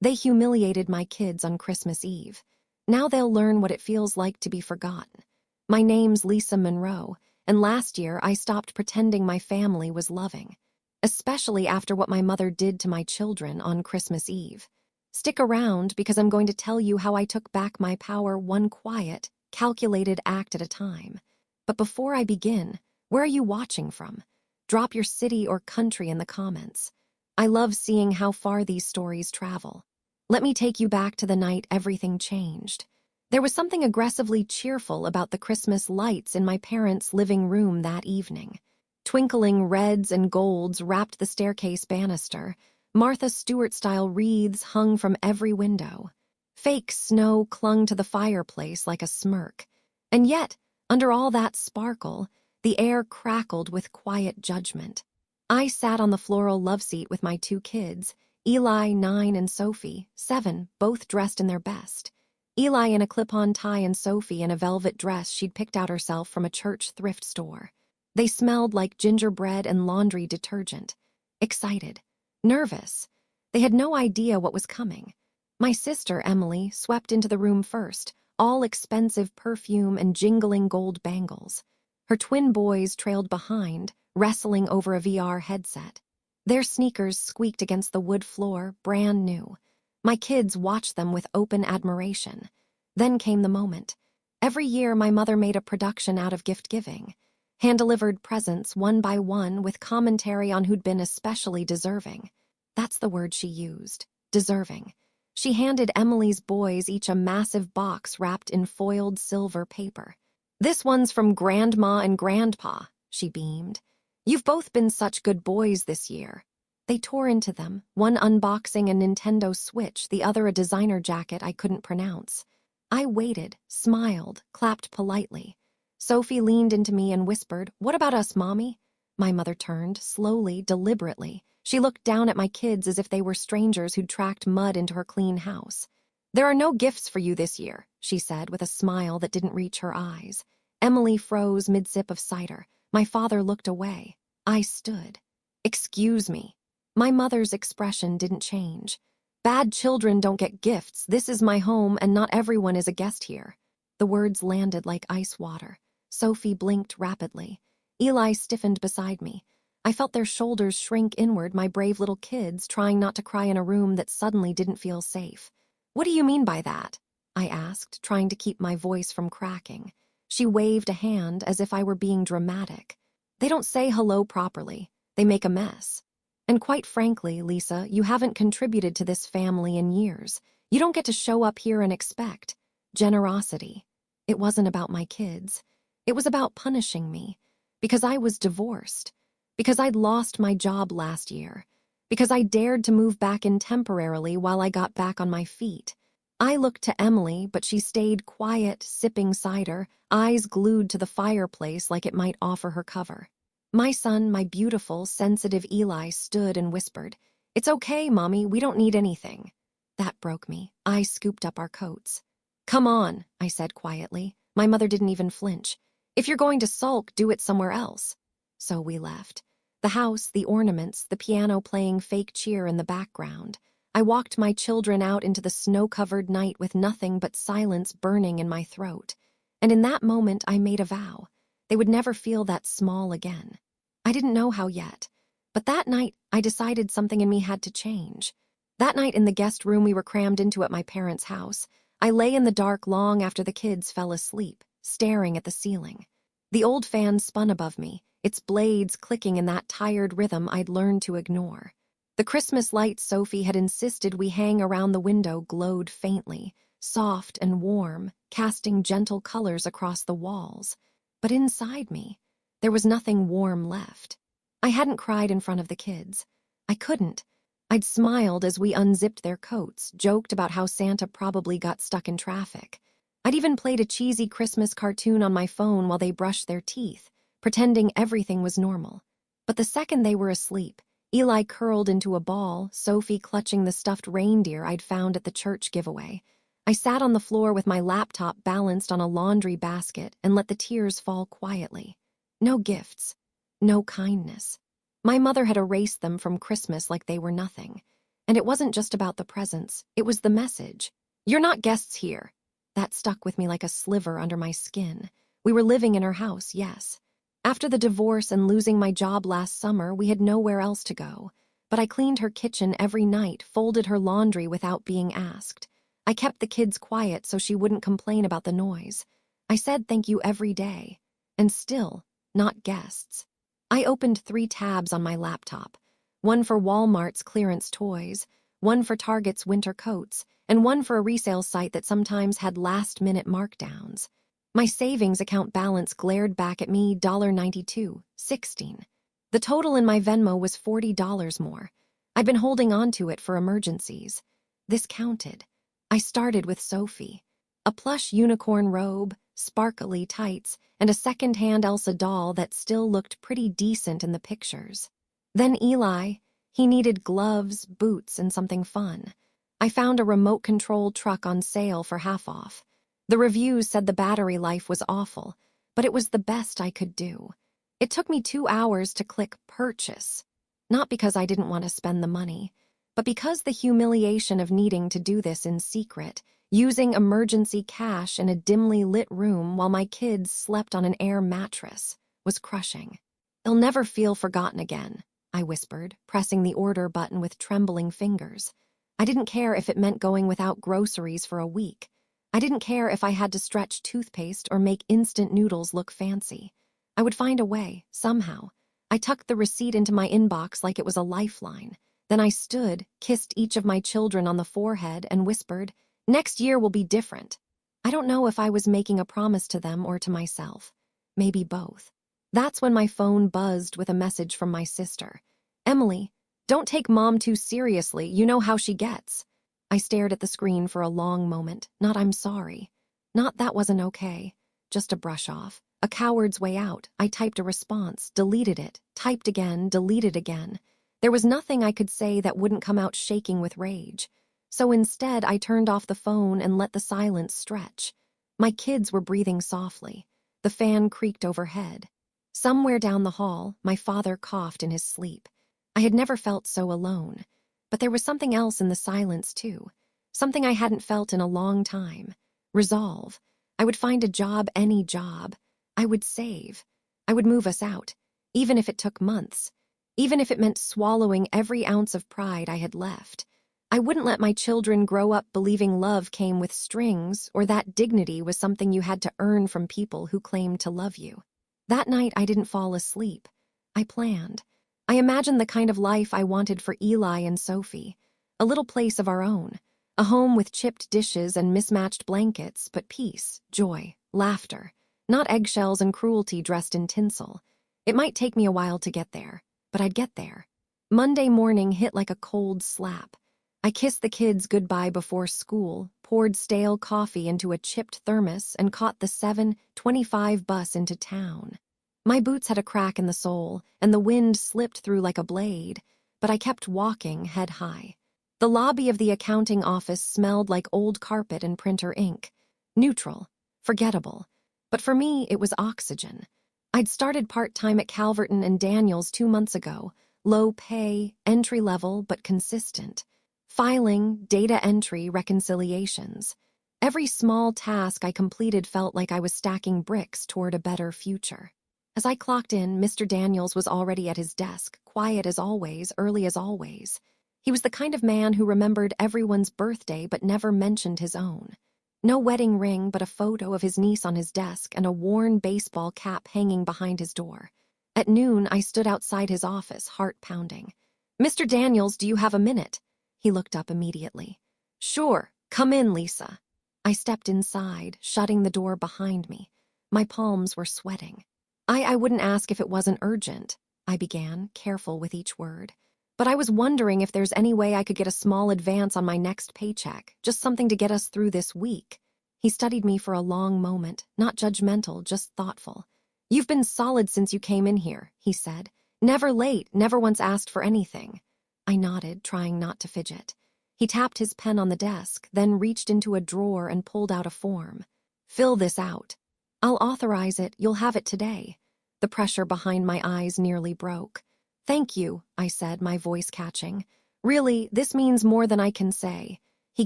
They humiliated my kids on Christmas Eve. Now they'll learn what it feels like to be forgotten. My name's Lisa Monroe, and last year I stopped pretending my family was loving, especially after what my mother did to my children on Christmas Eve. Stick around because I'm going to tell you how I took back my power one quiet, calculated act at a time. But before I begin, where are you watching from? Drop your city or country in the comments. I love seeing how far these stories travel. Let me take you back to the night everything changed. There was something aggressively cheerful about the Christmas lights in my parents' living room that evening. Twinkling reds and golds wrapped the staircase banister. Martha Stewart-style wreaths hung from every window. Fake snow clung to the fireplace like a smirk. And yet, under all that sparkle, the air crackled with quiet judgment. I sat on the floral loveseat with my two kids, Eli, 9, and Sophie, 7, both dressed in their best. Eli in a clip-on tie and Sophie in a velvet dress she'd picked out herself from a church thrift store. They smelled like gingerbread and laundry detergent. Excited. Nervous. They had no idea what was coming. My sister, Emily, swept into the room first, all expensive perfume and jingling gold bangles. Her twin boys trailed behind, wrestling over a VR headset. Their sneakers squeaked against the wood floor, brand new. My kids watched them with open admiration. Then came the moment. Every year my mother made a production out of gift-giving. Hand-delivered presents one by one with commentary on who'd been especially deserving. That's the word she used, deserving. She handed Emily's boys each a massive box wrapped in foiled silver paper. "This one's from Grandma and Grandpa," she beamed. "You've both been such good boys this year." They tore into them, one unboxing a Nintendo Switch, the other a designer jacket I couldn't pronounce. I waited, smiled, clapped politely. Sophie leaned into me and whispered, "What about us, Mommy?" My mother turned, slowly, deliberately. She looked down at my kids as if they were strangers who'd tracked mud into her clean house. "There are no gifts for you this year," she said with a smile that didn't reach her eyes. Emily froze mid-sip of cider. My father looked away. I stood. "Excuse me." My mother's expression didn't change. "Bad children don't get gifts. This is my home, and not everyone is a guest here." The words landed like ice water. Sophie blinked rapidly. Eli stiffened beside me. I felt their shoulders shrink inward, my brave little kids trying not to cry in a room that suddenly didn't feel safe. "What do you mean by that?" I asked, trying to keep my voice from cracking. She waved a hand as if I were being dramatic. "They don't say hello properly. They make a mess. And quite frankly, Lisa, you haven't contributed to this family in years. You don't get to show up here and expect generosity." It wasn't about my kids. It was about punishing me. Because I was divorced. Because I'd lost my job last year. Because I dared to move back in temporarily while I got back on my feet. I looked to Emily, but she stayed quiet, sipping cider, eyes glued to the fireplace like it might offer her cover. My son, my beautiful, sensitive Eli, stood and whispered, "It's okay, Mommy, we don't need anything." That broke me. I scooped up our coats. "Come on," I said quietly. My mother didn't even flinch. "If you're going to sulk, do it somewhere else." So we left. The house, the ornaments, the piano playing fake cheer in the background. I walked my children out into the snow-covered night with nothing but silence burning in my throat. And in that moment, I made a vow. They would never feel that small again. I didn't know how yet, but that night I decided something in me had to change. That night in the guest room we were crammed into at my parents' house, I lay in the dark long after the kids fell asleep, staring at the ceiling. The old fan spun above me, its blades clicking in that tired rhythm I'd learned to ignore. The Christmas lights Sophie had insisted we hang around the window glowed faintly, soft and warm, casting gentle colors across the walls. But inside me, there was nothing warm left. I hadn't cried in front of the kids. I couldn't. I'd smiled as we unzipped their coats, joked about how Santa probably got stuck in traffic. I'd even played a cheesy Christmas cartoon on my phone while they brushed their teeth, pretending everything was normal. But the second they were asleep, Eli curled into a ball, Sophie clutching the stuffed reindeer I'd found at the church giveaway. I sat on the floor with my laptop balanced on a laundry basket and let the tears fall quietly. No gifts. No kindness. My mother had erased them from Christmas like they were nothing. And it wasn't just about the presents, it was the message. "You're not guests here." That stuck with me like a sliver under my skin. We were living in her house, yes. After the divorce and losing my job last summer, we had nowhere else to go. But I cleaned her kitchen every night, folded her laundry without being asked. I kept the kids quiet so she wouldn't complain about the noise. I said thank you every day. And still, not guests. I opened 3 tabs on my laptop. One for Walmart's clearance toys, one for Target's winter coats, and one for a resale site that sometimes had last-minute markdowns. My savings account balance glared back at me $92.16. The total in my Venmo was $40 more. I'd been holding on to it for emergencies. This counted. I started with Sophie. A plush unicorn robe, sparkly tights, and a second-hand Elsa doll that still looked pretty decent in the pictures. Then Eli. He needed gloves, boots, and something fun. I found a remote-controlled truck on sale for half off. The reviews said the battery life was awful, but it was the best I could do. It took me 2 hours to click purchase. Not because I didn't want to spend the money, but because the humiliation of needing to do this in secret, using emergency cash in a dimly lit room while my kids slept on an air mattress, was crushing. "They'll never feel forgotten again," I whispered, pressing the order button with trembling fingers. I didn't care if it meant going without groceries for a week. I didn't care if I had to stretch toothpaste or make instant noodles look fancy. I would find a way, somehow. I tucked the receipt into my inbox like it was a lifeline. Then I stood, kissed each of my children on the forehead, and whispered, "Next year will be different." I don't know if I was making a promise to them or to myself. Maybe both. That's when my phone buzzed with a message from my sister. "Emily, don't take Mom too seriously. You know how she gets." I stared at the screen for a long moment. Not "I'm sorry." Not "that wasn't okay." Just a brush off. A coward's way out. I typed a response, deleted it, typed again, deleted again. There was nothing I could say that wouldn't come out shaking with rage. So instead, I turned off the phone and let the silence stretch. My kids were breathing softly. The fan creaked overhead. Somewhere down the hall, my father coughed in his sleep. I had never felt so alone. But there was something else in the silence, too. Something I hadn't felt in a long time. Resolve. I would find a job, any job. I would save. I would move us out, even if it took months. Even if it meant swallowing every ounce of pride I had left. I wouldn't let my children grow up believing love came with strings or that dignity was something you had to earn from people who claimed to love you. That night, I didn't fall asleep. I planned. I imagined the kind of life I wanted for Eli and Sophie. A little place of our own. A home with chipped dishes and mismatched blankets, but peace, joy, laughter. Not eggshells and cruelty dressed in tinsel. It might take me a while to get there, but I'd get there. Monday morning hit like a cold slap. I kissed the kids goodbye before school, poured stale coffee into a chipped thermos, and caught the 7:25 bus into town. My boots had a crack in the sole, and the wind slipped through like a blade, but I kept walking head high. The lobby of the accounting office smelled like old carpet and printer ink. Neutral, forgettable. But for me, it was oxygen. I'd started part-time at Calverton and Daniels 2 months ago. Low pay, entry-level, but consistent. Filing, data entry, reconciliations. Every small task I completed felt like I was stacking bricks toward a better future. As I clocked in, Mr. Daniels was already at his desk, quiet as always, early as always. He was the kind of man who remembered everyone's birthday but never mentioned his own. No wedding ring, but a photo of his niece on his desk and a worn baseball cap hanging behind his door. At noon, I stood outside his office, heart pounding. "Mr. Daniels, do you have a minute?" He looked up immediately. "Sure, come in, Lisa." I stepped inside, shutting the door behind me. My palms were sweating. I wouldn't ask if it wasn't urgent," I began, careful with each word. "But I was wondering if there's any way I could get a small advance on my next paycheck, just something to get us through this week." He studied me for a long moment, not judgmental, just thoughtful. "You've been solid since you came in here," he said. "Never late, never once asked for anything." I nodded, trying not to fidget. He tapped his pen on the desk, then reached into a drawer and pulled out a form. "Fill this out." "I'll authorize it. You'll have it today." The pressure behind my eyes nearly broke. "Thank you," I said, my voice catching. Really, this means more than I can say. He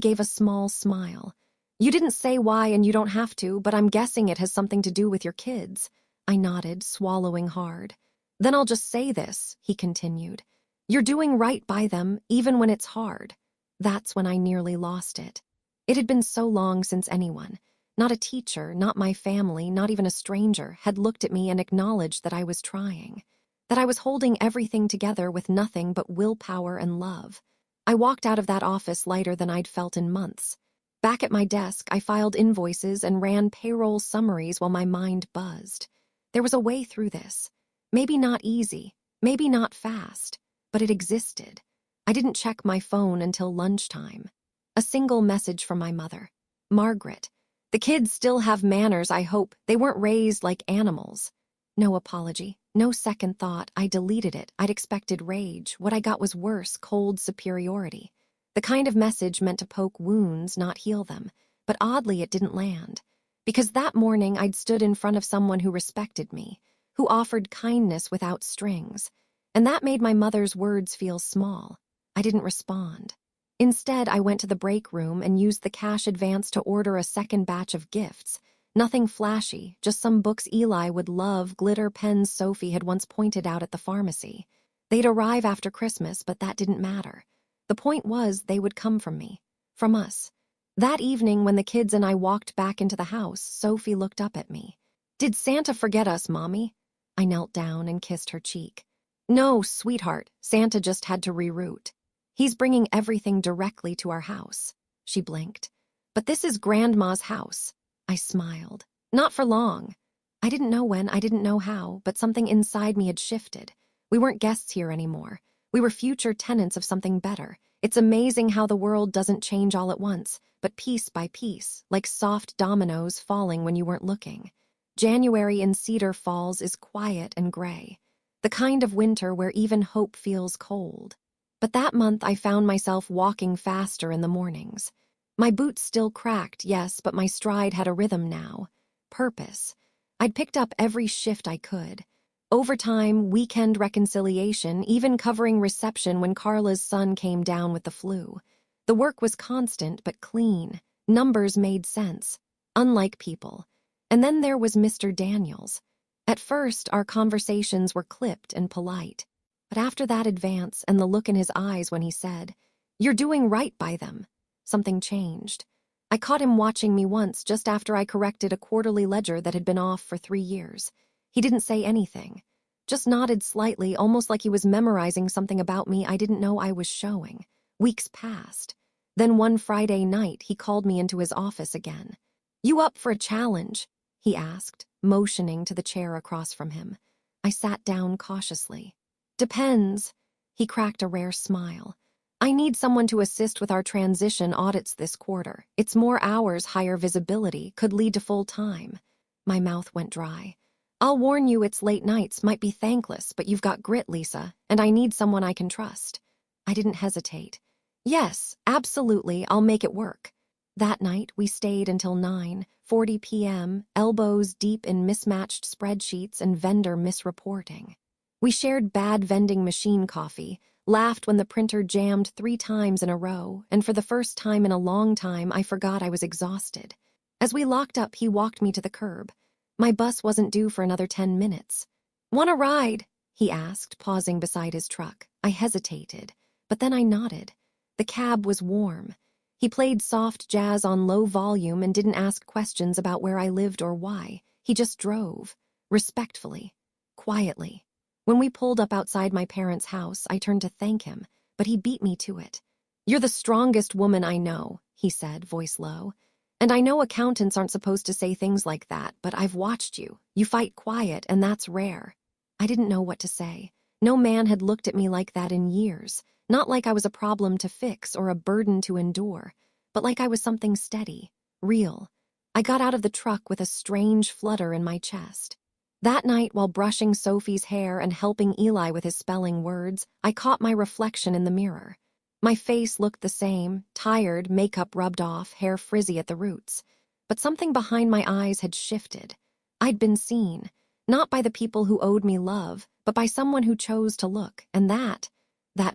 gave a small smile. You didn't say why and you don't have to, but I'm guessing it has something to do with your kids. I nodded, swallowing hard. Then I'll just say this, he continued. You're doing right by them, even when it's hard. That's when I nearly lost it. It had been so long since anyone, not a teacher, not my family, not even a stranger, had looked at me and acknowledged that I was trying, that I was holding everything together with nothing but willpower and love. I walked out of that office lighter than I'd felt in months. Back at my desk, I filed invoices and ran payroll summaries while my mind buzzed. There was a way through this. Maybe not easy, maybe not fast, but it existed. I didn't check my phone until lunchtime. A single message from my mother. Margaret. The kids still have manners, I hope. They weren't raised like animals. No apology, no second thought. I deleted it. I'd expected rage. What I got was worse, cold superiority. The kind of message meant to poke wounds, not heal them. But oddly, it didn't land. Because that morning, I'd stood in front of someone who respected me, who offered kindness without strings. And that made my mother's words feel small. I didn't respond. Instead, I went to the break room and used the cash advance to order a second batch of gifts. Nothing flashy, just some books Eli would love, glitter pens Sophie had once pointed out at the pharmacy. They'd arrive after Christmas, but that didn't matter. The point was they would come from me, from us. That evening, when the kids and I walked back into the house, Sophie looked up at me. Did Santa forget us, Mommy? I knelt down and kissed her cheek. No, sweetheart, Santa just had to reroute. He's bringing everything directly to our house. She blinked. But this is Grandma's house. I smiled. Not for long. I didn't know when, I didn't know how, but something inside me had shifted. We weren't guests here anymore. We were future tenants of something better. It's amazing how the world doesn't change all at once, but piece by piece, like soft dominoes falling when you weren't looking. January in Cedar Falls is quiet and gray, the kind of winter where even hope feels cold. But that month I found myself walking faster in the mornings. My boots still cracked, yes, but my stride had a rhythm now. Purpose. I'd picked up every shift I could. Overtime, weekend reconciliation, even covering reception when Carla's son came down with the flu. The work was constant but clean. Numbers made sense. Unlike people. And then there was Mr. Daniels. At first, our conversations were clipped and polite. But after that advance and the look in his eyes when he said, "You're doing right by them," something changed. I caught him watching me once just after I corrected a quarterly ledger that had been off for 3 years. He didn't say anything, just nodded slightly, almost like he was memorizing something about me I didn't know I was showing. Weeks passed. Then one Friday night, he called me into his office again. "You up for a challenge?" he asked, motioning to the chair across from him. I sat down cautiously. "Depends." He cracked a rare smile. "I need someone to assist with our transition audits this quarter. It's more hours, higher visibility, could lead to full time." My mouth went dry. "I'll warn you, it's late nights, might be thankless, but you've got grit, Lisa, and I need someone I can trust." I didn't hesitate. "Yes, absolutely, I'll make it work." That night, we stayed until 9:40 p.m., elbows deep in mismatched spreadsheets and vendor misreporting. We shared bad vending machine coffee, laughed when the printer jammed 3 times in a row, and for the first time in a long time, I forgot I was exhausted. As we locked up, he walked me to the curb. My bus wasn't due for another 10 minutes. "Want a ride?" he asked, pausing beside his truck. I hesitated, but then I nodded. The cab was warm. He played soft jazz on low volume and didn't ask questions about where I lived or why. He just drove, respectfully, quietly. When we pulled up outside my parents' house, I turned to thank him, but he beat me to it. "You're the strongest woman I know," he said, voice low. "And I know accountants aren't supposed to say things like that, but I've watched you. You fight quiet, and that's rare." I didn't know what to say. No man had looked at me like that in years. Not like I was a problem to fix or a burden to endure, but like I was something steady, real. I got out of the truck with a strange flutter in my chest. That night, while brushing Sophie's hair and helping Eli with his spelling words, I caught my reflection in the mirror. My face looked the same, tired, makeup rubbed off, hair frizzy at the roots. But something behind my eyes had shifted. I'd been seen, not by the people who owed me love, but by someone who chose to look, and that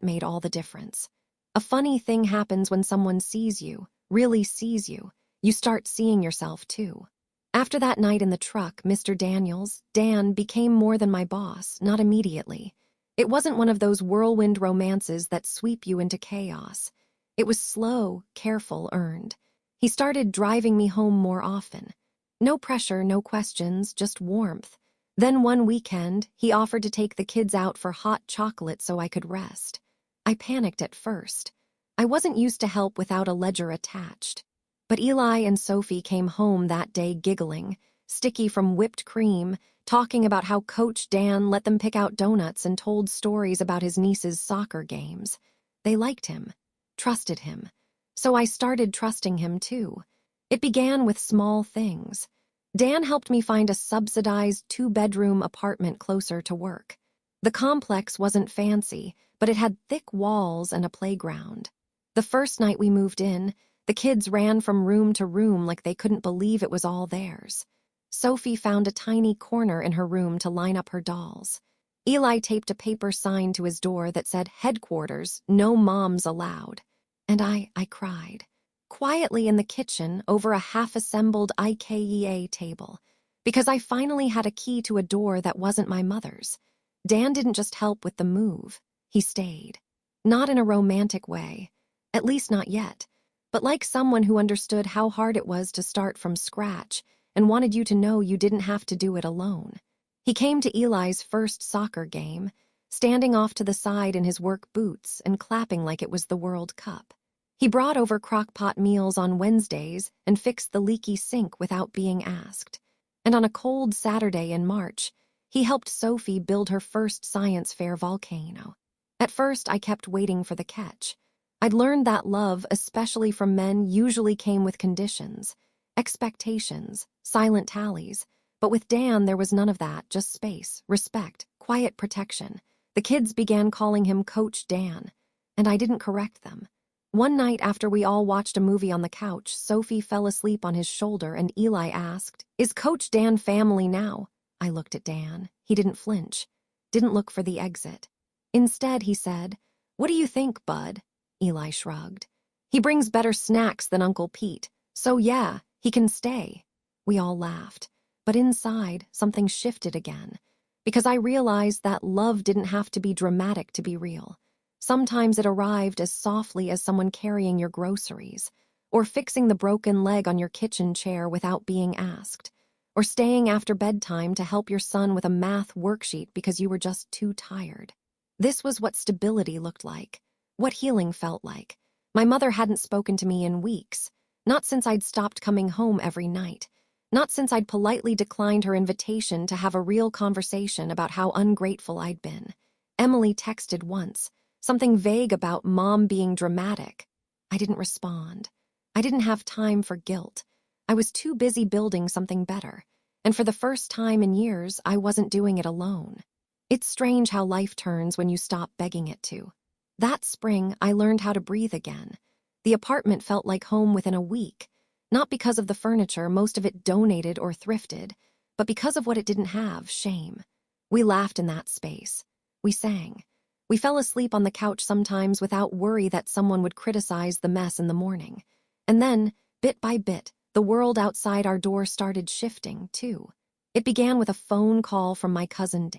made all the difference. A funny thing happens when someone sees you, really sees you. You start seeing yourself too. After that night in the truck, Mr. Daniels, Dan, became more than my boss, not immediately. It wasn't one of those whirlwind romances that sweep you into chaos. It was slow, careful, earned. He started driving me home more often. No pressure, no questions, just warmth. Then one weekend, he offered to take the kids out for hot chocolate so I could rest. I panicked at first. I wasn't used to help without a ledger attached. But Eli and Sophie came home that day giggling, sticky from whipped cream, talking about how Coach Dan let them pick out donuts and told stories about his niece's soccer games. They liked him, trusted him. So I started trusting him too. It began with small things. Dan helped me find a subsidized 2-bedroom apartment closer to work. The complex wasn't fancy, but it had thick walls and a playground. The first night we moved in, the kids ran from room to room like they couldn't believe it was all theirs. Sophie found a tiny corner in her room to line up her dolls. Eli taped a paper sign to his door that said, "Headquarters, no moms allowed." And I cried. Quietly in the kitchen, over a half-assembled IKEA table, because I finally had a key to a door that wasn't my mother's. Dan didn't just help with the move. He stayed. Not in a romantic way, at least not yet, but like someone who understood how hard it was to start from scratch and wanted you to know you didn't have to do it alone. He came to Eli's first soccer game, standing off to the side in his work boots and clapping like it was the World Cup. He brought over crock-pot meals on Wednesdays and fixed the leaky sink without being asked. And on a cold Saturday in March, he helped Sophie build her first science fair volcano. At first, I kept waiting for the catch. I'd learned that love, especially from men, usually came with conditions, expectations, silent tallies. But with Dan, there was none of that, just space, respect, quiet protection. The kids began calling him Coach Dan, and I didn't correct them. One night after we all watched a movie on the couch, Sophie fell asleep on his shoulder and Eli asked, "Is Coach Dan family now?" I looked at Dan. He didn't flinch, didn't look for the exit. Instead, he said, "What do you think, bud?" Eli shrugged. "He brings better snacks than Uncle Pete, so yeah, he can stay." We all laughed, but inside, something shifted again, because I realized that love didn't have to be dramatic to be real. Sometimes it arrived as softly as someone carrying your groceries, or fixing the broken leg on your kitchen chair without being asked, or staying after bedtime to help your son with a math worksheet because you were just too tired. This was what stability looked like, what healing felt like. My mother hadn't spoken to me in weeks, not since I'd stopped coming home every night, not since I'd politely declined her invitation to have a real conversation about how ungrateful I'd been. Emily texted once, something vague about mom being dramatic. I didn't respond. I didn't have time for guilt. I was too busy building something better, and for the first time in years, I wasn't doing it alone. It's strange how life turns when you stop begging it to. That spring, I learned how to breathe again. The apartment felt like home within a week, not because of the furniture, most of it donated or thrifted, but because of what it didn't have, shame. We laughed in that space. We sang. We fell asleep on the couch sometimes without worry that someone would criticize the mess in the morning. And then, bit by bit, the world outside our door started shifting, too. It began with a phone call from my cousin.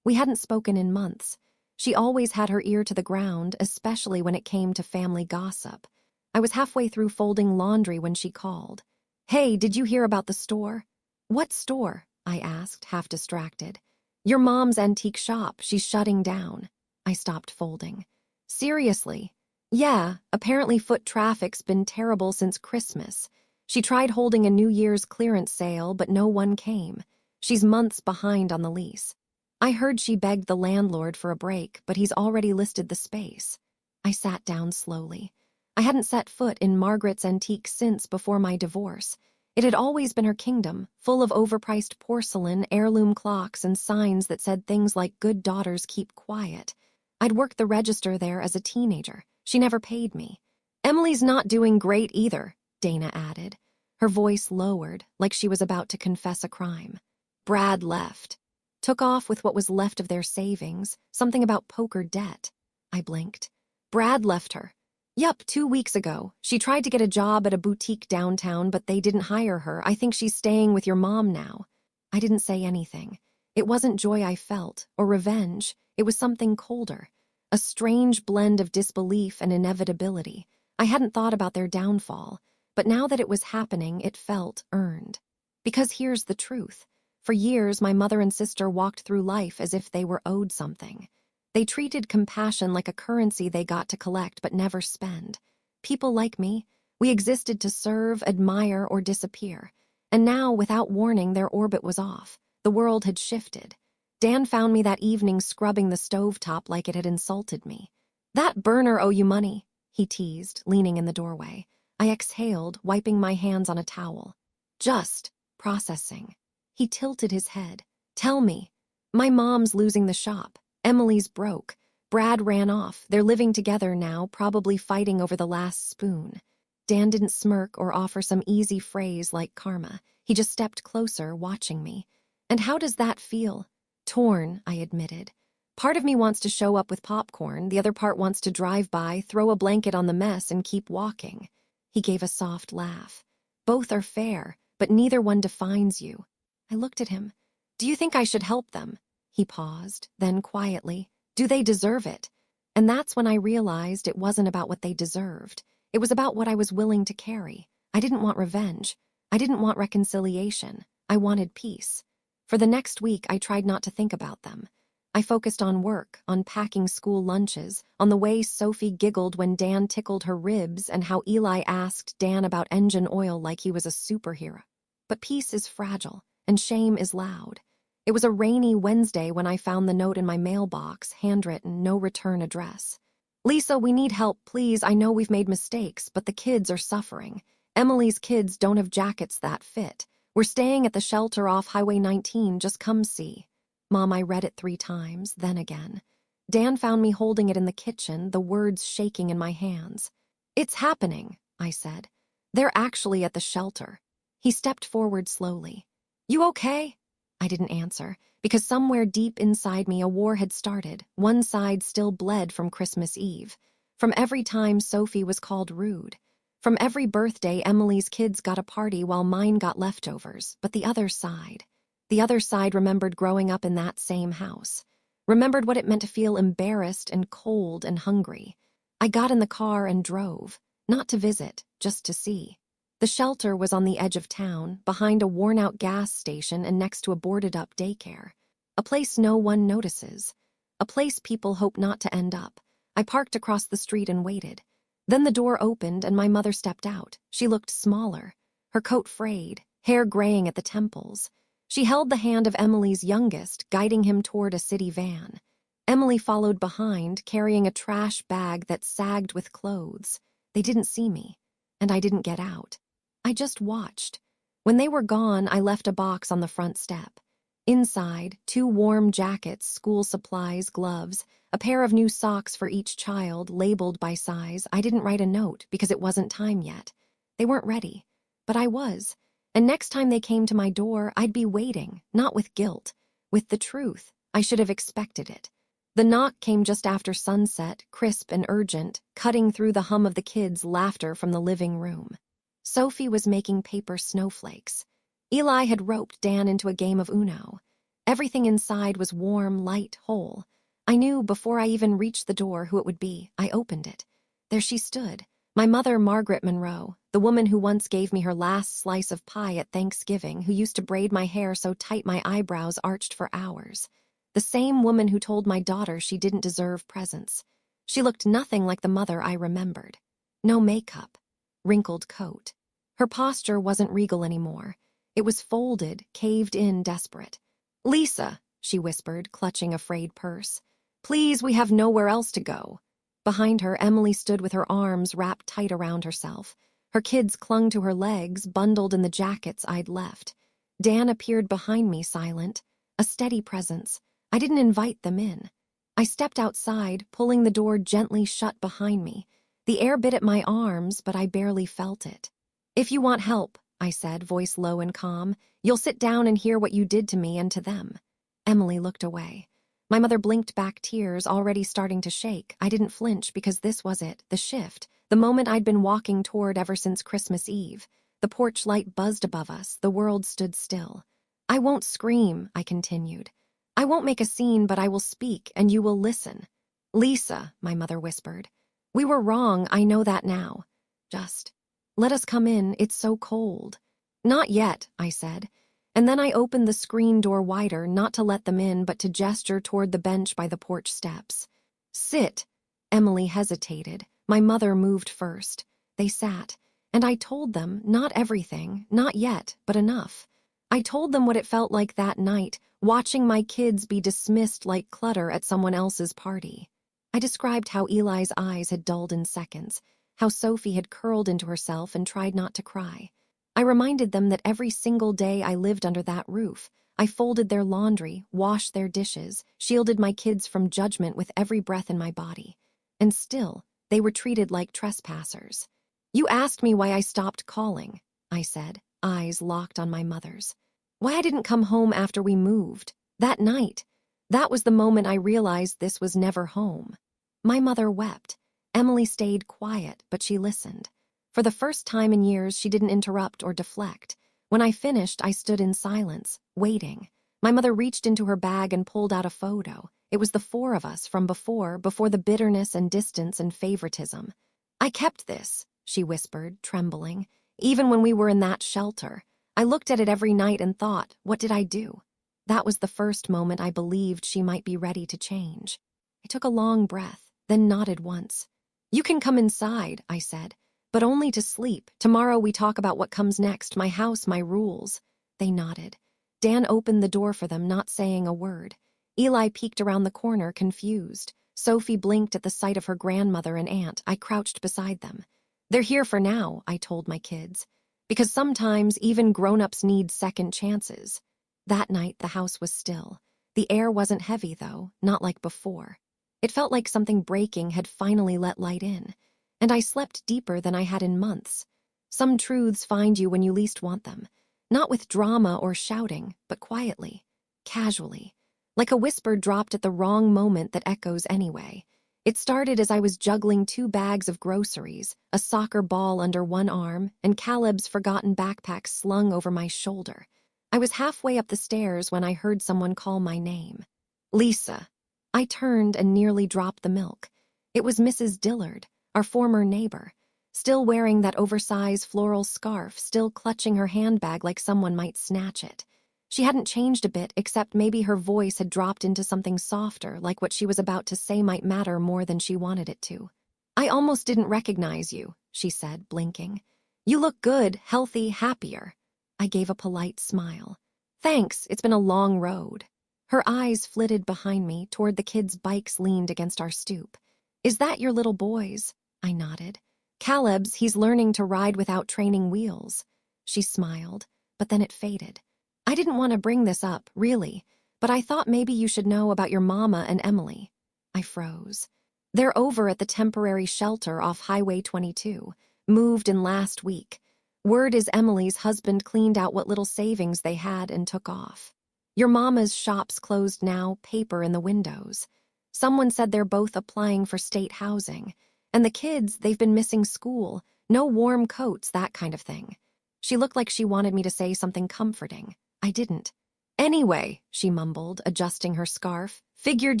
We hadn't spoken in months. She always had her ear to the ground, especially when it came to family gossip. I was halfway through folding laundry when she called. "Hey, did you hear about the store?" "What store?" I asked, half distracted. "Your mom's antique shop. She's shutting down." I stopped folding. "Seriously?" "Yeah, apparently foot traffic's been terrible since Christmas. She tried holding a New Year's clearance sale, but no one came. She's months behind on the lease. I heard she begged the landlord for a break, but he's already listed the space." I sat down slowly. I hadn't set foot in Margaret's antique since before my divorce. It had always been her kingdom, full of overpriced porcelain, heirloom clocks, and signs that said things like "Good daughters keep quiet." I'd worked the register there as a teenager. She never paid me. "Emily's not doing great either," Dana added. Her voice lowered, like she was about to confess a crime. "Brad left. Took off with what was left of their savings, something about poker debt." I blinked. "Brad left her. Yup, 2 weeks ago. She tried to get a job at a boutique downtown, but they didn't hire her. I think she's staying with your mom now. I didn't say anything. It wasn't joy I felt, or revenge. It was something colder. A strange blend of disbelief and inevitability. I hadn't thought about their downfall, but now that it was happening, it felt earned. Because here's the truth. For years, my mother and sister walked through life as if they were owed something. They treated compassion like a currency they got to collect but never spend. People like me, we existed to serve, admire, or disappear. And now, without warning, their orbit was off. The world had shifted. Dan found me that evening scrubbing the stovetop like it had insulted me. "That burner owe you money," he teased, leaning in the doorway. I exhaled, wiping my hands on a towel. "Just processing." He tilted his head. "Tell me." "My mom's losing the shop. Emily's broke. Brad ran off. They're living together now, probably fighting over the last spoon." Dan didn't smirk or offer some easy phrase like karma. He just stepped closer, watching me. "And how does that feel?" "Torn," I admitted. "Part of me wants to show up with popcorn, the other part wants to drive by, throw a blanket on the mess, and keep walking." He gave a soft laugh. "Both are fair, but neither one defines you." I looked at him. "Do you think I should help them?" He paused, then quietly, "Do they deserve it?" And that's when I realized it wasn't about what they deserved. It was about what I was willing to carry. I didn't want revenge. I didn't want reconciliation. I wanted peace. For the next week, I tried not to think about them. I focused on work, on packing school lunches, on the way Sophie giggled when Dan tickled her ribs, and how Eli asked Dan about engine oil like he was a superhero. But peace is fragile, and shame is loud. It was a rainy Wednesday when I found the note in my mailbox, handwritten, no return address. "Lisa, we need help, please. I know we've made mistakes, but the kids are suffering. Emily's kids don't have jackets that fit. We're staying at the shelter off Highway 19. Just come see." Mom, I read it 3 times, then again. Dan found me holding it in the kitchen, the words shaking in my hands. "It's happening," I said. "They're actually at the shelter." He stepped forward slowly. "You okay?" I didn't answer, because somewhere deep inside me a war had started. One side still bled from Christmas Eve, from every time Sophie was called rude, from every birthday Emily's kids got a party while mine got leftovers. But the other side remembered growing up in that same house, remembered what it meant to feel embarrassed and cold and hungry. I got in the car and drove, not to visit, just to see. The shelter was on the edge of town, behind a worn-out gas station and next to a boarded-up daycare. A place no one notices. A place people hope not to end up. I parked across the street and waited. Then the door opened and my mother stepped out. She looked smaller, her coat frayed, hair graying at the temples. She held the hand of Emily's youngest, guiding him toward a city van. Emily followed behind, carrying a trash bag that sagged with clothes. They didn't see me, and I didn't get out. I just watched. When they were gone, I left a box on the front step. Inside, 2 warm jackets, school supplies, gloves, a pair of new socks for each child, labeled by size. I didn't write a note because it wasn't time yet. They weren't ready, but I was. And next time they came to my door, I'd be waiting, not with guilt, with the truth. I should have expected it. The knock came just after sunset, crisp and urgent, cutting through the hum of the kids' laughter from the living room. Sophie was making paper snowflakes. Eli had roped Dan into a game of Uno. Everything inside was warm, light, whole. I knew before I even reached the door who it would be. I opened it. There she stood, my mother, Margaret Monroe, the woman who once gave me her last slice of pie at Thanksgiving, who used to braid my hair so tight my eyebrows arched for hours. The same woman who told my daughter she didn't deserve presents. She looked nothing like the mother I remembered. No makeup. Wrinkled coat. Her posture wasn't regal anymore. It was folded, caved in, desperate. "Lisa," she whispered, clutching a frayed purse. "Please, we have nowhere else to go." Behind her, Emily stood with her arms wrapped tight around herself. Her kids clung to her legs, bundled in the jackets I'd left. Dan appeared behind me, silent, a steady presence. I didn't invite them in. I stepped outside, pulling the door gently shut behind me. The air bit at my arms, but I barely felt it. "If you want help," I said, voice low and calm, "you'll sit down and hear what you did to me and to them." Emily looked away. My mother blinked back, tears already starting to shake. I didn't flinch because this was it, the shift, the moment I'd been walking toward ever since Christmas Eve. The porch light buzzed above us, the world stood still. "I won't scream," I continued. "I won't make a scene, but I will speak, and you will listen." "Lisa," my mother whispered. "We were wrong, I know that now. Just let us come in, it's so cold." "Not yet," I said. And then I opened the screen door wider, not to let them in, but to gesture toward the bench by the porch steps. "Sit." Emily hesitated. My mother moved first. They sat, and I told them, not everything, not yet, but enough. I told them what it felt like that night, watching my kids be dismissed like clutter at someone else's party. I described how Eli's eyes had dulled in seconds, how Sophie had curled into herself and tried not to cry. I reminded them that every single day I lived under that roof, I folded their laundry, washed their dishes, shielded my kids from judgment with every breath in my body. And still, they were treated like trespassers. "You asked me why I stopped calling," I said, eyes locked on my mother's. "Why I didn't come home after we moved. That night. That was the moment I realized this was never home." My mother wept. Emily stayed quiet, but she listened. For the first time in years, she didn't interrupt or deflect. When I finished, I stood in silence, waiting. My mother reached into her bag and pulled out a photo. It was the four of us from before the bitterness and distance and favoritism. "I kept this," she whispered, trembling, "even when we were in that shelter. I looked at it every night and thought, what did I do?" That was the first moment I believed she might be ready to change. I took a long breath, then nodded once. "You can come inside," I said. "But only to sleep. Tomorrow we talk about what comes next, my house, my rules." They nodded. Dan opened the door for them, not saying a word. Eli peeked around the corner, confused. Sophie blinked at the sight of her grandmother and aunt. I crouched beside them. "They're here for now," I told my kids. "Because sometimes even grown-ups need second chances." That night, the house was still. The air wasn't heavy, though, not like before. It felt like something breaking had finally let light in. And I slept deeper than I had in months. Some truths find you when you least want them. Not with drama or shouting, but quietly, casually. Like a whisper dropped at the wrong moment that echoes anyway. It started as I was juggling 2 bags of groceries, a soccer ball under one arm, and Caleb's forgotten backpack slung over my shoulder. I was halfway up the stairs when I heard someone call my name. "Lisa." I turned and nearly dropped the milk. It was Mrs. Dillard, our former neighbor, still wearing that oversized floral scarf, still clutching her handbag like someone might snatch it. She hadn't changed a bit, except maybe her voice had dropped into something softer, like what she was about to say might matter more than she wanted it to. "I almost didn't recognize you," she said, blinking. "You look good, healthy, happier." I gave a polite smile. "Thanks, it's been a long road." Her eyes flitted behind me, toward the kids' bikes leaned against our stoop. "Is that your little boy's?" I nodded. "Caleb's, he's learning to ride without training wheels." She smiled, but then it faded. "I didn't want to bring this up, really, but I thought maybe you should know about your mama and Emily." I froze. "They're over at the temporary shelter off Highway 22, moved in last week. Word is Emily's husband cleaned out what little savings they had and took off. Your mama's shop's closed now, paper in the windows. Someone said they're both applying for state housing. And the kids, they've been missing school, no warm coats, that kind of thing." She looked like she wanted me to say something comforting. I didn't. "Anyway," she mumbled, adjusting her scarf, "figured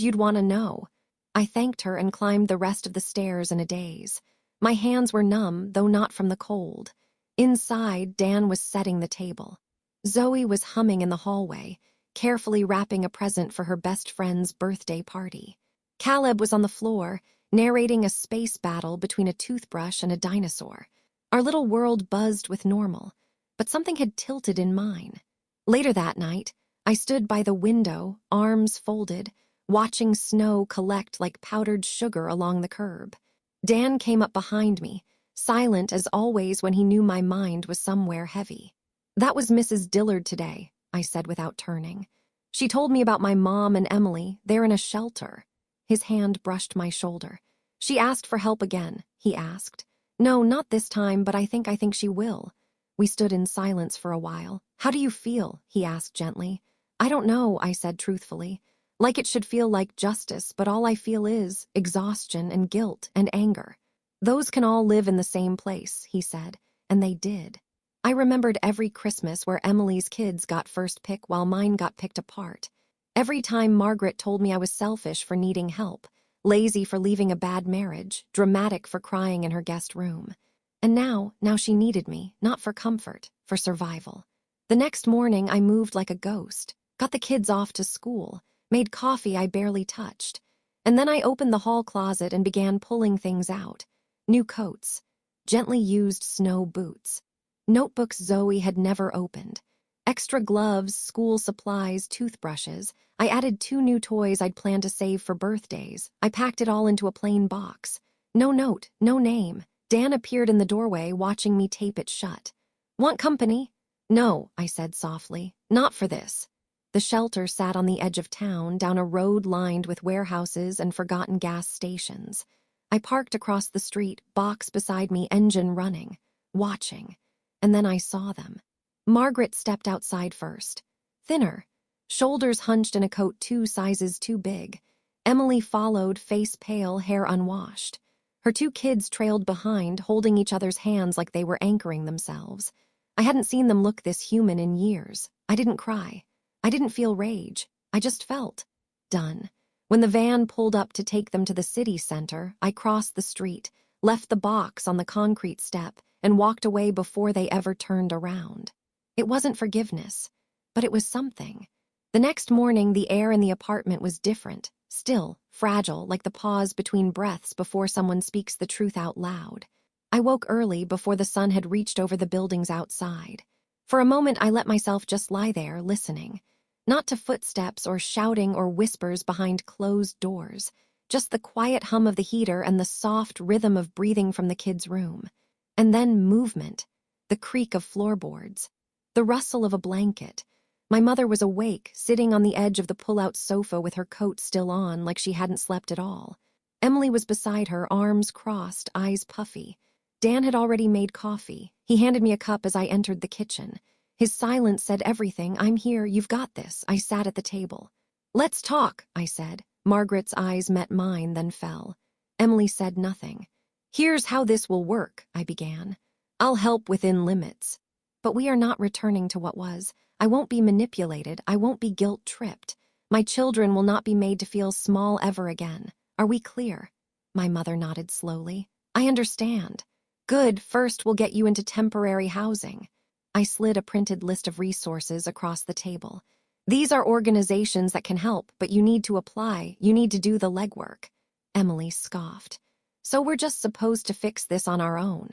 you'd want to know." I thanked her and climbed the rest of the stairs in a daze. My hands were numb, though not from the cold. Inside, Dan was setting the table. Zoe was humming in the hallway, carefully wrapping a present for her best friend's birthday party. Caleb was on the floor, narrating a space battle between a toothbrush and a dinosaur. Our little world buzzed with normal, but something had tilted in mine. Later that night, I stood by the window, arms folded, watching snow collect like powdered sugar along the curb. Dan came up behind me, silent as always when he knew my mind was somewhere heavy. "That was Mrs. Dillard today," I said without turning. "She told me about my mom and Emily. They're in a shelter." His hand brushed my shoulder. "She asked for help again," he asked. "No, not this time, but I think she will." We stood in silence for a while. "How do you feel?" he asked gently. "I don't know," I said truthfully. "Like it should feel like justice, but all I feel is exhaustion and guilt and anger." Those can all live in the same place, he said, and they did. I remembered every Christmas where Emily's kids got first pick while mine got picked apart. Every time Margaret told me I was selfish for needing help, lazy for leaving a bad marriage, dramatic for crying in her guest room. And now she needed me, not for comfort, for survival. The next morning I moved like a ghost, got the kids off to school, made coffee I barely touched. And then I opened the hall closet and began pulling things out. New coats, gently used snow boots, notebooks Zoe had never opened, extra gloves, school supplies, toothbrushes. I added 2 new toys I'd planned to save for birthdays. I packed it all into a plain box. No note, no name. Dan appeared in the doorway, watching me tape it shut. Want company? No, I said softly. Not for this. The shelter sat on the edge of town, down a road lined with warehouses and forgotten gas stations. I parked across the street, box beside me, engine running, watching. And then I saw them. Margaret stepped outside first. Thinner, shoulders hunched in a coat 2 sizes too big. Emily followed, face pale, hair unwashed. Her 2 kids trailed behind, holding each other's hands like they were anchoring themselves. I hadn't seen them look this human in years. I didn't cry. I didn't feel rage. I just felt done. When the van pulled up to take them to the city center, I crossed the street, left the box on the concrete step, and walked away before they ever turned around. It wasn't forgiveness, but it was something. The next morning, the air in the apartment was different, still, fragile, like the pause between breaths before someone speaks the truth out loud. I woke early before the sun had reached over the buildings outside. For a moment, I let myself just lie there, listening. Not to footsteps or shouting or whispers behind closed doors, just the quiet hum of the heater and the soft rhythm of breathing from the kids' room. And then movement, the creak of floorboards, the rustle of a blanket. My mother was awake, sitting on the edge of the pull-out sofa with her coat still on, like she hadn't slept at all. Emily was beside her, arms crossed, eyes puffy. Dan had already made coffee. He handed me a cup as I entered the kitchen. His silence said everything. I'm here, you've got this. I sat at the table. Let's talk, I said. Margaret's eyes met mine, then fell. Emily said nothing. Here's how this will work, I began. I'll help within limits. But we are not returning to what was. I won't be manipulated. I won't be guilt-tripped. My children will not be made to feel small ever again. Are we clear? My mother nodded slowly. I understand. Good, first we'll get you into temporary housing. I slid a printed list of resources across the table. These are organizations that can help, but you need to apply. You need to do the legwork. Emily scoffed. So we're just supposed to fix this on our own.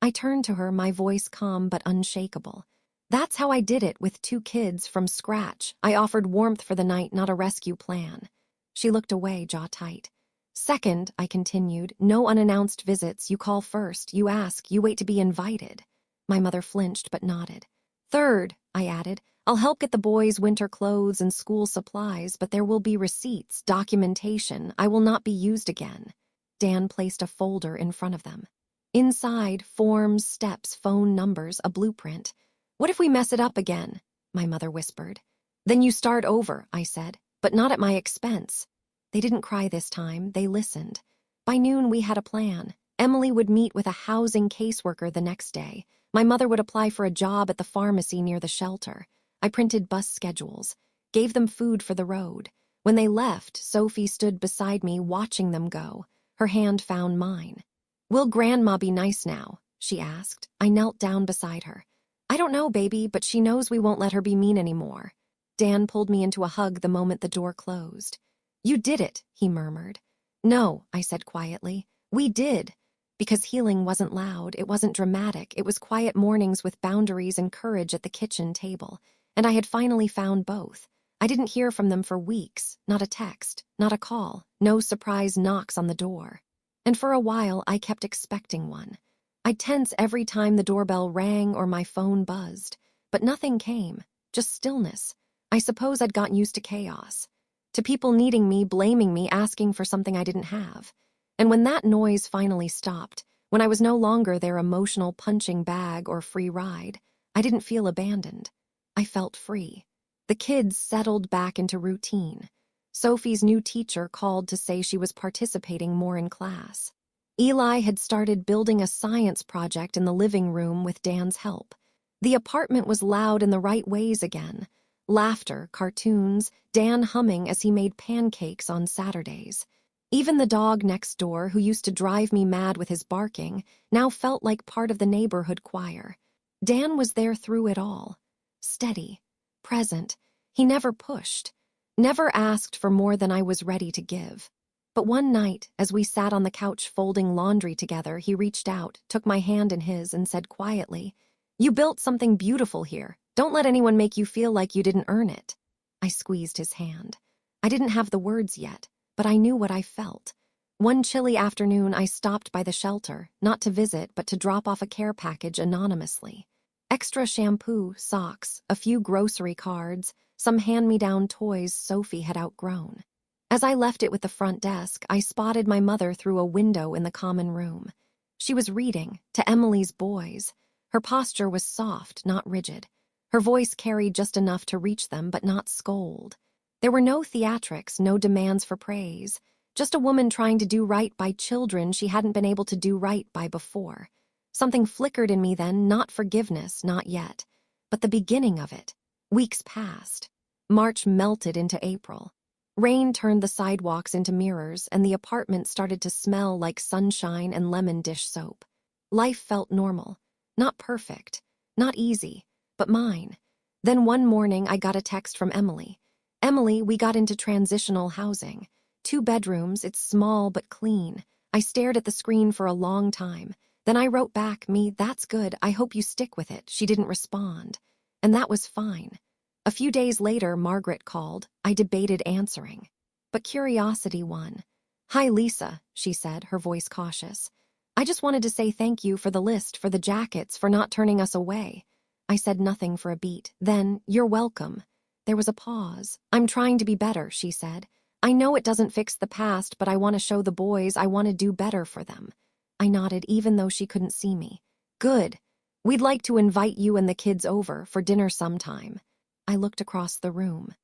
I turned to her, my voice calm but unshakable. That's how I did it with 2 kids from scratch. I offered warmth for the night, not a rescue plan. She looked away, jaw tight. Second, I continued, no unannounced visits. You call first, you ask, you wait to be invited. My mother flinched but nodded. Third, I added, I'll help get the boys winter clothes and school supplies, but there will be receipts, documentation. I will not be used again. Dan placed a folder in front of them. Inside, forms, steps, phone numbers, a blueprint. What if we mess it up again? My mother whispered. Then you start over, I said, but not at my expense. They didn't cry this time, they listened. By noon, we had a plan. Emily would meet with a housing caseworker the next day. My mother would apply for a job at the pharmacy near the shelter. I printed bus schedules, gave them food for the road. When they left, Sophie stood beside me, watching them go. Her hand found mine. Will Grandma be nice now? She asked. I knelt down beside her. I don't know, baby, but she knows we won't let her be mean anymore. Dan pulled me into a hug the moment the door closed. You did it, he murmured. No, I said quietly. We did. Because healing wasn't loud, it wasn't dramatic, it was quiet mornings with boundaries and courage at the kitchen table. And I had finally found both. I didn't hear from them for weeks, not a text, not a call, no surprise knocks on the door. And for a while, I kept expecting one. I'd tense every time the doorbell rang or my phone buzzed. But nothing came, just stillness. I suppose I'd gotten used to chaos. To people needing me, blaming me, asking for something I didn't have. And when that noise finally stopped, when I was no longer their emotional punching bag or free ride, I didn't feel abandoned. I felt free. The kids settled back into routine. Sophie's new teacher called to say she was participating more in class. Eli had started building a science project in the living room with Dan's help. The apartment was loud in the right ways again. Laughter, cartoons, Dan humming as he made pancakes on Saturdays. Even the dog next door, who used to drive me mad with his barking, now felt like part of the neighborhood choir. Dan was there through it all. Steady, present. He never pushed, never asked for more than I was ready to give. But one night, as we sat on the couch folding laundry together, he reached out, took my hand in his, and said quietly, "You built something beautiful here. Don't let anyone make you feel like you didn't earn it." I squeezed his hand. I didn't have the words yet, but I knew what I felt. One chilly afternoon, I stopped by the shelter, not to visit, but to drop off a care package anonymously. Extra shampoo, socks, a few grocery cards, some hand-me-down toys Sophie had outgrown. As I left it with the front desk, I spotted my mother through a window in the common room. She was reading, to Emily's boys. Her posture was soft, not rigid. Her voice carried just enough to reach them, but not scold. There were no theatrics, no demands for praise. Just a woman trying to do right by children she hadn't been able to do right by before. Something flickered in me then, not forgiveness, not yet. But the beginning of it. Weeks passed. March melted into April. Rain turned the sidewalks into mirrors, and the apartment started to smell like sunshine and lemon dish soap. Life felt normal. Not perfect. Not easy. But mine. Then one morning I got a text from Emily. "Emily, we got into transitional housing. 2 bedrooms, it's small but clean." I stared at the screen for a long time. Then I wrote back, "That's good. I hope you stick with it." She didn't respond. And that was fine. A few days later, Margaret called. I debated answering. But curiosity won. "Hi, Lisa," she said, her voice cautious. "I just wanted to say thank you for the list, for the jackets, for not turning us away." I said nothing for a beat. Then, "You're welcome." There was a pause. "I'm trying to be better," she said. "I know it doesn't fix the past, but I want to show the boys I want to do better for them." I nodded, even though she couldn't see me. "Good. We'd like to invite you and the kids over for dinner sometime." I looked across the room.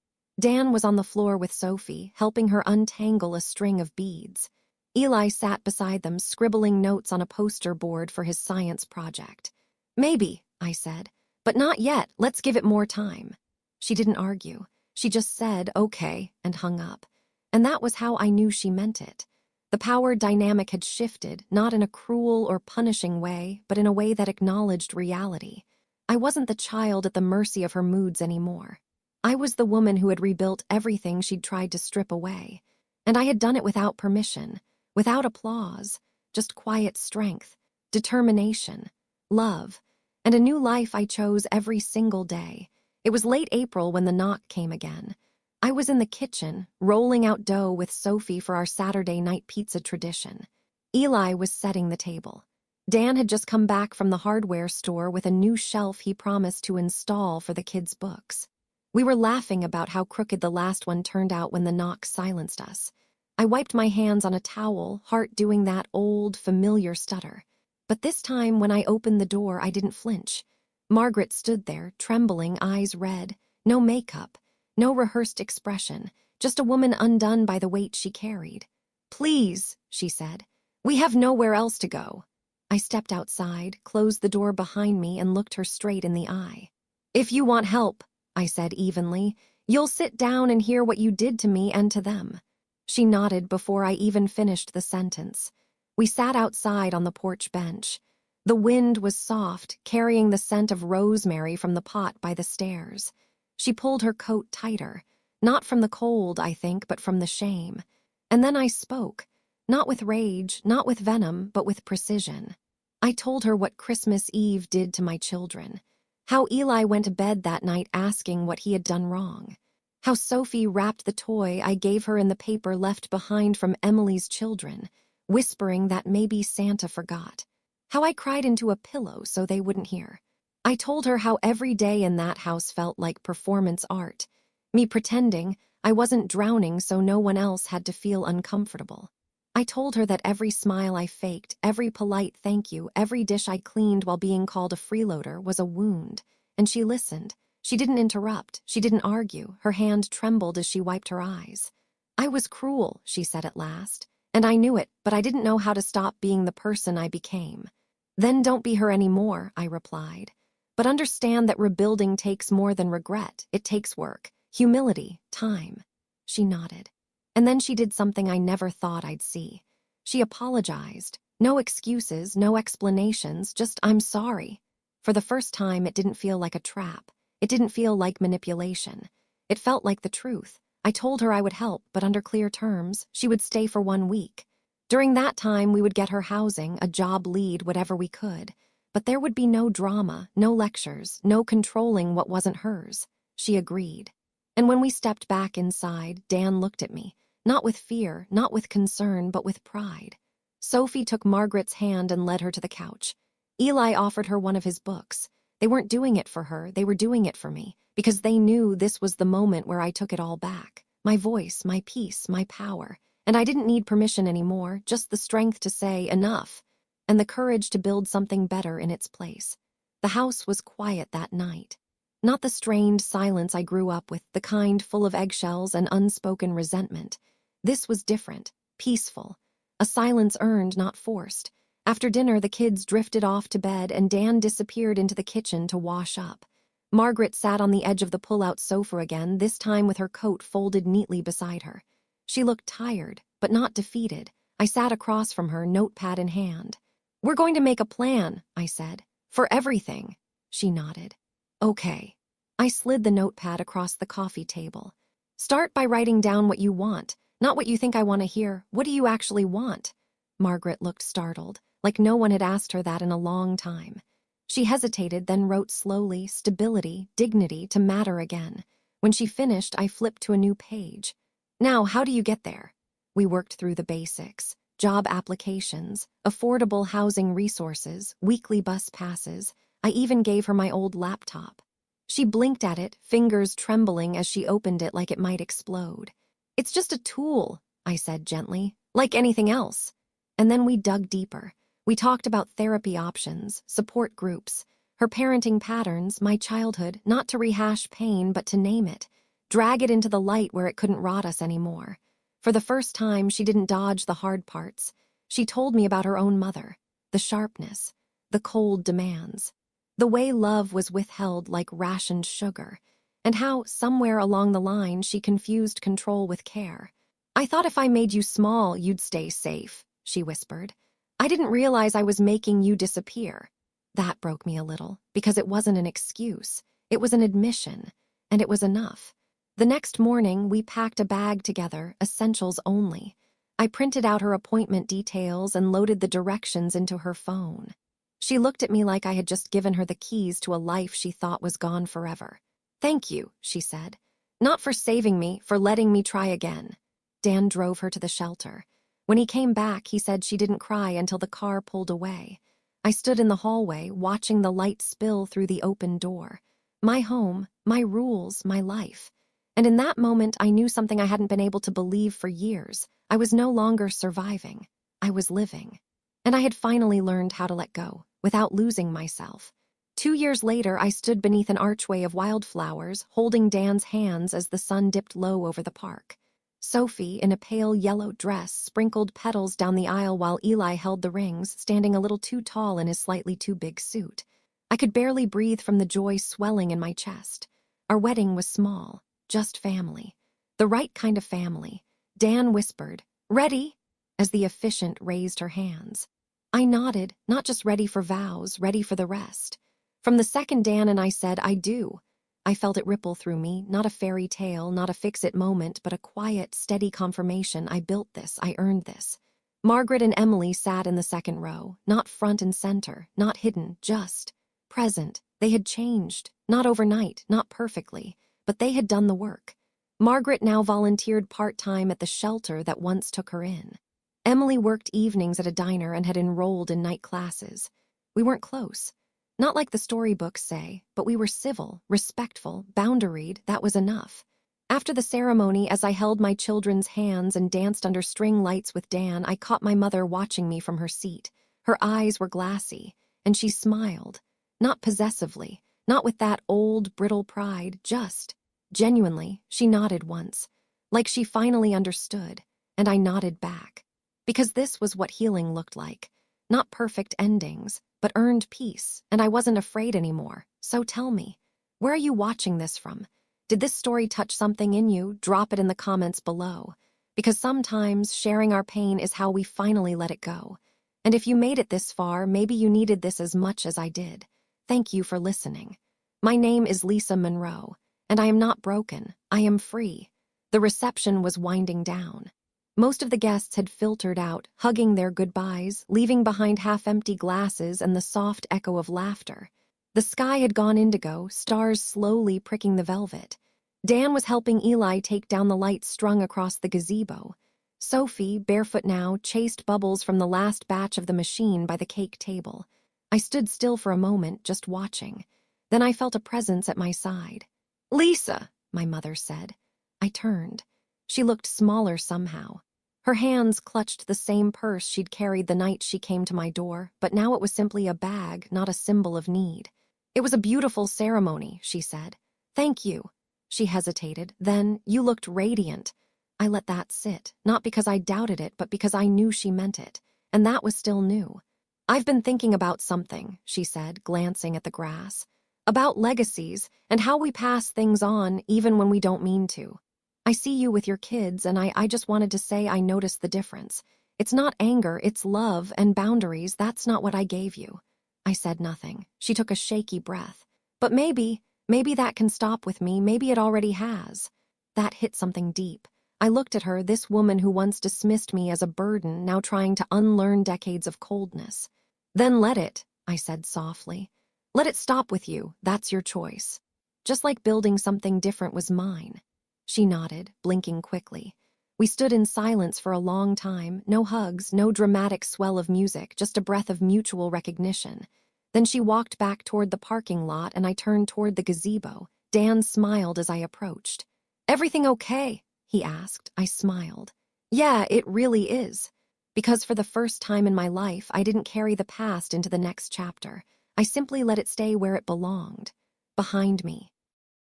Dan was on the floor with Sophie, helping her untangle a string of beads. Eli sat beside them, scribbling notes on a poster board for his science project. "Maybe," I said, "but not yet. Let's give it more time." She didn't argue. She just said, "Okay," and hung up. And that was how I knew she meant it. The power dynamic had shifted, not in a cruel or punishing way, but in a way that acknowledged reality. I wasn't the child at the mercy of her moods anymore. I was the woman who had rebuilt everything she'd tried to strip away. And I had done it without permission, without applause, just quiet strength, determination, love, and a new life I chose every single day. It was late April when the knock came again. I was in the kitchen, rolling out dough with Sophie for our Saturday night pizza tradition. Eli was setting the table. Dan had just come back from the hardware store with a new shelf he promised to install for the kids' books. We were laughing about how crooked the last one turned out when the knock silenced us. I wiped my hands on a towel, heart doing that old, familiar stutter. But this time, when I opened the door, I didn't flinch. Margaret stood there, trembling, eyes red, no makeup, no rehearsed expression, just a woman undone by the weight she carried. "Please," she said, "we have nowhere else to go." I stepped outside, closed the door behind me, and looked her straight in the eye. "If you want help," I said evenly, "you'll sit down and hear what you did to me and to them." She nodded before I even finished the sentence. We sat outside on the porch bench. The wind was soft, carrying the scent of rosemary from the pot by the stairs. She pulled her coat tighter, not from the cold, I think, but from the shame. And then I spoke. Not with rage, not with venom, but with precision. I told her what Christmas Eve did to my children. How Eli went to bed that night asking what he had done wrong. How Sophie wrapped the toy I gave her in the paper left behind from Emily's children, whispering that maybe Santa forgot. How I cried into a pillow so they wouldn't hear. I told her how every day in that house felt like performance art. Me pretending I wasn't drowning so no one else had to feel uncomfortable. I told her that every smile I faked, every polite thank you, every dish I cleaned while being called a freeloader was a wound. And she listened. She didn't interrupt. She didn't argue. Her hand trembled as she wiped her eyes. "I was cruel," she said at last. And I knew it, but I didn't know how to stop being the person I became. Then don't be her anymore, I replied. But understand that rebuilding takes more than regret. It takes work, humility, time. She nodded. And then she did something I never thought I'd see. She apologized. No excuses, no explanations, just I'm sorry. For the first time, it didn't feel like a trap. It didn't feel like manipulation. It felt like the truth. I told her I would help, but under clear terms, she would stay for 1 week. During that time, we would get her housing, a job lead, whatever we could. But there would be no drama, no lectures, no controlling what wasn't hers. She agreed. And when we stepped back inside, Dan looked at me, not with fear, not with concern, but with pride. Sophie took Margaret's hand and led her to the couch. Eli offered her one of his books. They weren't doing it for her, they were doing it for me, because they knew this was the moment where I took it all back. My voice, my peace, my power. And I didn't need permission anymore, just the strength to say enough, and the courage to build something better in its place. The house was quiet that night. Not the strained silence I grew up with, the kind full of eggshells and unspoken resentment. This was different, peaceful. A silence earned, not forced. After dinner, the kids drifted off to bed and Dan disappeared into the kitchen to wash up. Margaret sat on the edge of the pull-out sofa again, this time with her coat folded neatly beside her. She looked tired, but not defeated. I sat across from her, notepad in hand. "We're going to make a plan," I said. "For everything." She nodded. "Okay." I slid the notepad across the coffee table. "Start by writing down what you want, not what you think I want to hear. What do you actually want?" Margaret looked startled, like no one had asked her that in a long time. She hesitated, then wrote slowly, stability, dignity, to matter again. When she finished, I flipped to a new page. "Now, how do you get there?" We worked through the basics. Job applications, affordable housing resources, weekly bus passes. I even gave her my old laptop. She blinked at it, fingers trembling as she opened it like it might explode. "It's just a tool," I said gently, "like anything else." And then we dug deeper. We talked about therapy options, support groups, her parenting patterns, my childhood, not to rehash pain, but to name it, drag it into the light where it couldn't rot us anymore. For the first time, she didn't dodge the hard parts. She told me about her own mother, the sharpness, the cold demands, the way love was withheld like rationed sugar, and how, somewhere along the line, she confused control with care. "I thought if I made you small, you'd stay safe," she whispered. "I didn't realize I was making you disappear." That broke me a little, because it wasn't an excuse. It was an admission, and it was enough. The next morning, we packed a bag together, essentials only. I printed out her appointment details and loaded the directions into her phone. She looked at me like I had just given her the keys to a life she thought was gone forever. "Thank you," she said. "Not for saving me, for letting me try again." Dan drove her to the shelter. When he came back, he said she didn't cry until the car pulled away. I stood in the hallway, watching the light spill through the open door. My home, my rules, my life. And in that moment, I knew something I hadn't been able to believe for years. I was no longer surviving. I was living. And I had finally learned how to let go, without losing myself. 2 years later, I stood beneath an archway of wildflowers, holding Dan's hands as the sun dipped low over the park. Sophie, in a pale yellow dress, sprinkled petals down the aisle while Eli held the rings, standing a little too tall in his slightly too big suit. I could barely breathe from the joy swelling in my chest. Our wedding was small. Just family. The right kind of family. Dan whispered, "Ready?" as the officiant raised her hands. I nodded, not just ready for vows, ready for the rest. From the second Dan and I said, "I do," I felt it ripple through me, not a fairy tale, not a fix-it moment, but a quiet, steady confirmation. I built this, I earned this. Margaret and Emily sat in the second row, not front and center, not hidden, just present. They had changed, not overnight, not perfectly, but they had done the work. Margaret now volunteered part-time at the shelter that once took her in. Emily worked evenings at a diner and had enrolled in night classes. We weren't close. Not like the storybooks say, but we were civil, respectful, boundaried. That was enough. After the ceremony, as I held my children's hands and danced under string lights with Dan, I caught my mother watching me from her seat. Her eyes were glassy, and she smiled. Not possessively, not with that old, brittle pride, just, genuinely. She nodded once, like she finally understood, and I nodded back. Because this was what healing looked like. Not perfect endings, but earned peace, and I wasn't afraid anymore. So tell me, where are you watching this from? Did this story touch something in you? Drop it in the comments below. Because sometimes sharing our pain is how we finally let it go. And if you made it this far, maybe you needed this as much as I did. Thank you for listening. My name is Lisa Monroe, and I am not broken. I am free. The reception was winding down. Most of the guests had filtered out, hugging their goodbyes, leaving behind half-empty glasses and the soft echo of laughter. The sky had gone indigo, stars slowly pricking the velvet. Dan was helping Eli take down the lights strung across the gazebo. Sophie, barefoot now, chased bubbles from the last batch of the machine by the cake table. I stood still for a moment, just watching. Then I felt a presence at my side. "Lisa," my mother said. I turned. She looked smaller somehow. Her hands clutched the same purse she'd carried the night she came to my door, but now it was simply a bag, not a symbol of need. "It was a beautiful ceremony," she said. "Thank you." She hesitated. Then, "You looked radiant." I let that sit, not because I doubted it, but because I knew she meant it. And that was still new. "I've been thinking about something," she said, glancing at the grass. "About legacies, and how we pass things on even when we don't mean to. I see you with your kids, and I just wanted to say I noticed the difference. It's not anger, it's love and boundaries. That's not what I gave you." I said nothing. She took a shaky breath. "But maybe that can stop with me. Maybe it already has." That hit something deep. I looked at her, this woman who once dismissed me as a burden, now trying to unlearn decades of coldness. "Then let it," I said softly. "Let it stop with you. That's your choice. Just like building something different was mine." She nodded, blinking quickly. We stood in silence for a long time, no hugs, no dramatic swell of music, just a breath of mutual recognition. Then she walked back toward the parking lot and I turned toward the gazebo. Dan smiled as I approached. "Everything okay?" he asked. I smiled. "Yeah, it really is." Because for the first time in my life, I didn't carry the past into the next chapter. I simply let it stay where it belonged, behind me.